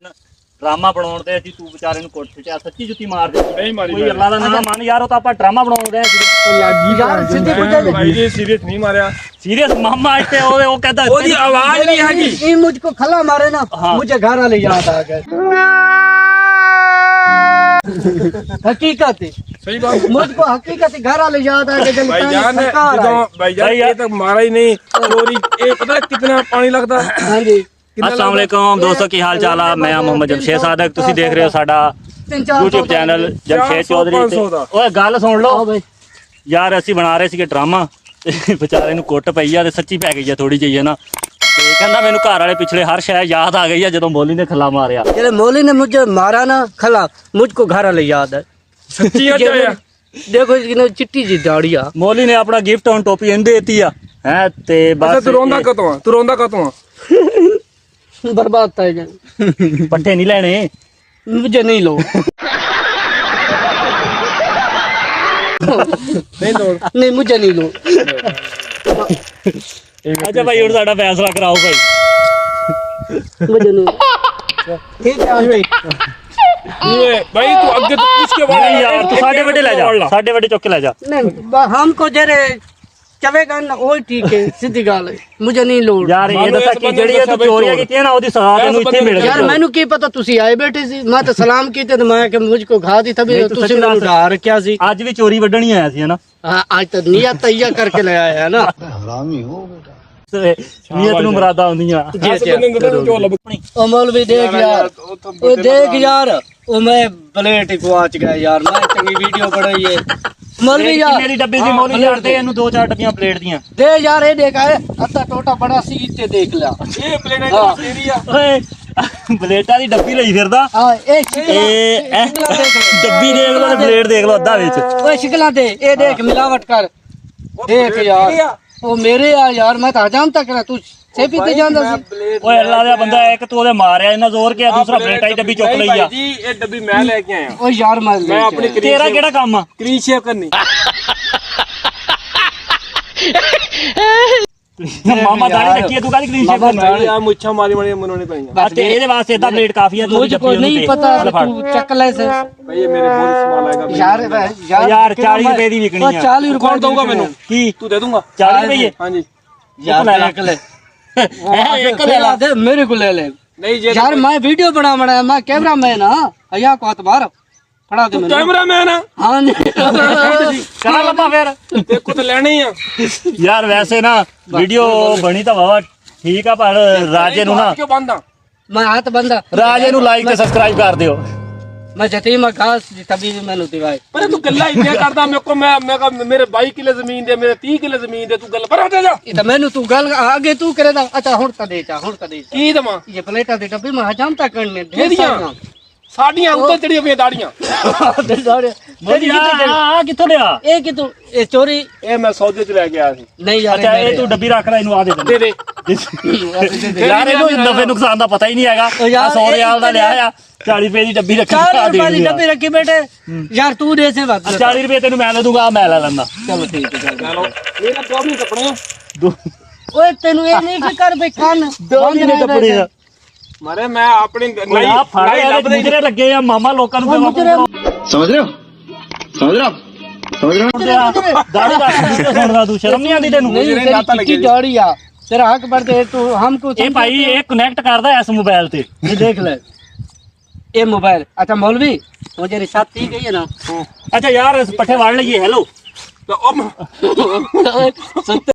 drama बनाउंदे सी तू बेचारे नु कोठ ते सच्ची जुत्ती मार दे नहीं मारी कोई अल्लाह दा नाम मान यार ओ तो आपा ड्रामा बनाउंदे यार सीधी बुझे भाई जी सीरियस नहीं मारया सीरियस मामा इते ओ कहता ओदी आवाज नहीं हैगी ये मुझको खला मारे ना मुझे घर वाले याद आ गए हकीकत है सही बात मुझको हकीकत घर वाले याद आ गए भाईजान ये तक मारा ही नहीं चोरी ये पता है कितना पानी लगता है हां जी अस्सलाम वालेकुम दोस्तों की हाल चाल है मैं मोहम्मद जमशेद सादक तुसी देख रहे हो साडा YouTube चैनल जमशेद चौधरी ओए गल सुन लो यार ਅਸੀਂ ਬਣਾ ਰਹੇ ਸੀਗੇ ਡਰਾਮਾ ਤੇ ਵਿਚਾਰੇ ਨੂੰ ਕੁੱਟ ਪਈ ਆ ਤੇ ਸੱਚੀ ਪੈ ਗਈ ਆ ਥੋੜੀ ਜਿਹੀ ਹੈ ਨਾ ਤੇ ਕਹਿੰਦਾ ਮੈਨੂੰ ਘਰ ਵਾਲੇ ਪਿਛਲੇ ਹਰ ਸ਼ੈ ਯਾਦ ਆ ਗਈ ਆ ਜਦੋਂ ਮੌਲੀ ਨੇ ਖੱਲਾ ਮਾਰਿਆ जब मौली ने मुझे मारा ना खला मुझको घर वाले याद है सच्ची याद आया देखो इसकी चिट्टी जी दाढ़ी आ ਮੌਲੀ ਨੇ ਆਪਣਾ ਗਿਫਟ ਔਨ ਟੋਪੀ ਇਹਦੇ ਦਿੱਤੀ ਆ ਹੈ ਤੇ ਬਸ तू रोंदा कतों बर्बाद था ये ਪੱਠੇ ਨਹੀਂ ਲੈਣੇ मुझे नहीं लो नहीं दौड़ नहीं मुझे नहीं लो ਅੱਛਾ ਭਾਈ ਹੁਣ ਸਾਡਾ ਫੈਸਲਾ ਕਰਾਓ ਭਾਈ मुझे नहीं ठीक है भाई ये भाई तू आगे तो पूछ के बाहर ਨਹੀਂ ਯਾਰ ਤੂੰ ਸਾਡੇ ਵੱਡੇ ਲੈ ਜਾ ਸਾਡੇ ਵੱਡੇ ਚੁੱਕ ਕੇ ਲੈ ਜਾ नहीं हमको जरे चवेगा ना वो ठीक है सीधी गाल है मुझे नहीं लोड़ ਯਾਰ ਇਹ ਦੱਸ ਕਿ ਜਿਹੜੀ ਇਹ ਤੂੰ ਚੋਰੀਆਂ ਕੀਤੀਆਂ ਨਾ ਉਹਦੀ ਸਜ਼ਾ ਤੈਨੂੰ ਇੱਥੇ ਮਿਲ यार ਗਈ मैंने की पता तुसी आए बैठे सी मैं तो सलाम की ते मैं कि मुझको घा दी तभी नहीं, तू तुसी सच्ची मेरे बात उठा रखा सी ਅੱਜ ਵੀ ਚੋਰੀ ਵੱਢਣੀ ਆਇਆ ਸੀ ਹਨਾ हाँ, आज तो नियत तैयार करके ले आया है ना ਤੇ ਨੀਅਤ ਨੂੰ ਮੁਰਾਦਾਂ ਹੁੰਦੀਆਂ ओ मौलवी देख यार ओ देख यार ओ मैं प्लेट गुआच गया यार मैं चंगी वीडियो बनाई है मौलवी यार ਮੇਰੀ ਡੱਬੀ ਸੀ ਮੌਲੀ ਯਾਰ ਤੇ ਇਹਨੂੰ 2-4 ਡੱਬੀਆਂ ਪਲੇਟ ਦੀਆਂ दे यार ये देखा है अत्ता टोटा बड़ा सी ते देख लिया ये प्लेट है तेरी है ਓਏ ਪਲੇਟਾਂ ਦੀ ਡੱਬੀ ਲਈ ਫਿਰਦਾ हां एक ਇਹ ਡੱਬੀ ਦੇਖ ਲਓ ਤੇ ਪਲੇਟ ਦੇਖ ਲਓ ਅੱਧਾ ਵਿੱਚ ओए शिकला दे ये देख मिलावट कर देख यार ओ मेरे यार मैं तो हजाम तक रहा तू से पीते ਜਾਂਦਾ ਸੀ ਓਏ ਅੱਲਾ ਦਾ ਬੰਦਾ ਇੱਕ ਤੂੰ ਉਹਦੇ ਮਾਰਿਆ ਇਹਨਾਂ ਜ਼ੋਰ ਕਿਆ ਦੂਸਰਾ ਪਲੇਟਾਂ ਦੀ ਡੱਬੀ ਚੁੱਕ ਲਈ ਆ जी ये डब्बी मैं लेके आया ओ यार मैं अपनी ਤੇਰਾ ਕਿਹੜਾ ਕੰਮ ਆ क्रीज शेव करनी ਮਾਮਾ ਦਾੜੀ ਰੱਖੀ ਤੂੰ ਕਾਹਦੀ ਕਲੀਨ ਸ਼ੇਪ ਕਰਨੀ यार मुच्छा मारी मारी मनोने पाएंगे ਤੇ ਇਹਦੇ ਵਾਸਤੇ ਇਦਾਂ ਪਲੇਟ ਕਾਫੀ ਆ ਤੂੰ मुझको नहीं पता तू चक ले से भाई ये मेरे बहुत इस्तेमाल आएगा यार ਯਾਰ 40 ਰੁਪਏ ਦੀ ਵਿਕਣੀ ਆ 40 रुपए कौन दूंगा मैनू ਕੀ तू दे दूंगा 40 ਰੁਪਏ हाँ जी यार देख ले ਇੱਕ ਲੈ ਲਾ दे मेरे को ले ले नहीं ये यार मैं वीडियो बना मैं कैमरा मैन हां अया को हाथ बाहर फड़ा दे मैंने कैमरा मैन है हां ਕਰਾ ਲੱਭਾ ਫਿਰ देखो तो लेने ही है ਯਾਰ ਵੈਸੇ ਨਾ ਵੀਡੀਓ ਬਣੀ ਤਾਂ ਵਾਵਾ ਠੀਕ ਆ ਪਰ ਰਾਜੇ ਨੂੰ ਨਾ क्यों बांधा मैं हाथ बंदा ਰਾਜੇ ਨੂੰ ਲਾਈਕ ਤੇ ਸਬਸਕ੍ਰਾਈਬ ਕਰ ਦਿਓ मैं जतीमा घास तभी मैंने दिवाई पर तू गल्ला इतना करदा मेरे को मैं मेरे 22 किलो जमीन दे मेरे 30 किलो जमीन दे तू गल पर हट जा ये तो मैंने तू गल आगे तू करे दा अच्छा हुन का दे की दमा ये प्लेटा दे डब्बी में हजाम तक करने केदियां साडियां ऊपर चढ़ी हुई दाड़ियां ਆ ਕਿੱਥੋਂ ਲਿਆ ए कि तू ए चोरी ए मैं सौदे च लेके आया सी नहीं यार ਅੱਛਾ ਇਹ ਤੂੰ ਡੱਬੀ ਰੱਖ ਲੈ ਇਹਨੂੰ ਆ ਦੇ ਦੇ ਯਾਰ ਇਹਨੂੰ ਨਫੇ ਨੁਕਸਾਨ ਦਾ ਪਤਾ ਹੀ ਨਹੀਂ ਹੈਗਾ ਉਹ ਯਾਰ 100 ਰਿਆਲ ਦਾ ਲਿਆ ਆ 40 ਰੁਪਏ ਦੀ ਡੱਬੀ ਰੱਖੀ 40 ਆ ਦੇ रुपए की डब्बी रखी बेटे यार तू दे से बात 40 ਰੁਪਏ ਤੈਨੂੰ ਮੈਂ ਲੈ ਦੂੰਗਾ ਆ ਮੈਂ ਲੈ ਲੈਂਦਾ चलो ठीक है चलो मेरा प्रॉब्लम कपड़े ओए तेनु ए नहीं कि कर बे कान ਦੋ ਮਹੀਨੇ ਕੱਪੜੇ ਆ मारे मैं अपनी ਨਹੀਂ ਆ ਫਾੜੇ ਵਾਲੇ ਮੁਜਰੇ ਲੱਗੇ ਆ ਮਾਮਾ ਲੋਕਾਂ ਨੂੰ समझ रहे हो ਦਾੜੀ ਦਾ ਸੁਣਦਾ ਤੂੰ ਸ਼ਰਮ ਨਹੀਂ ਆਉਂਦੀ ਤੈਨੂੰ नहीं तेरी चिट्ठी जोड़ी आ तेरा हक बढ़ते तू हमको ਇਹ ਭਾਈ ਇਹ ਕਨੈਕਟ ਕਰਦਾ ਇਸ ਮੋਬਾਈਲ ਤੇ ये देख ले ये मोबाइल अच्छा मौलवी मुझे रिसात थी गई है ना ਅੱਛਾ ਯਾਰ ਪੱਠੇ ਵੜ ਲਈਏ ਹੈਲੋ तो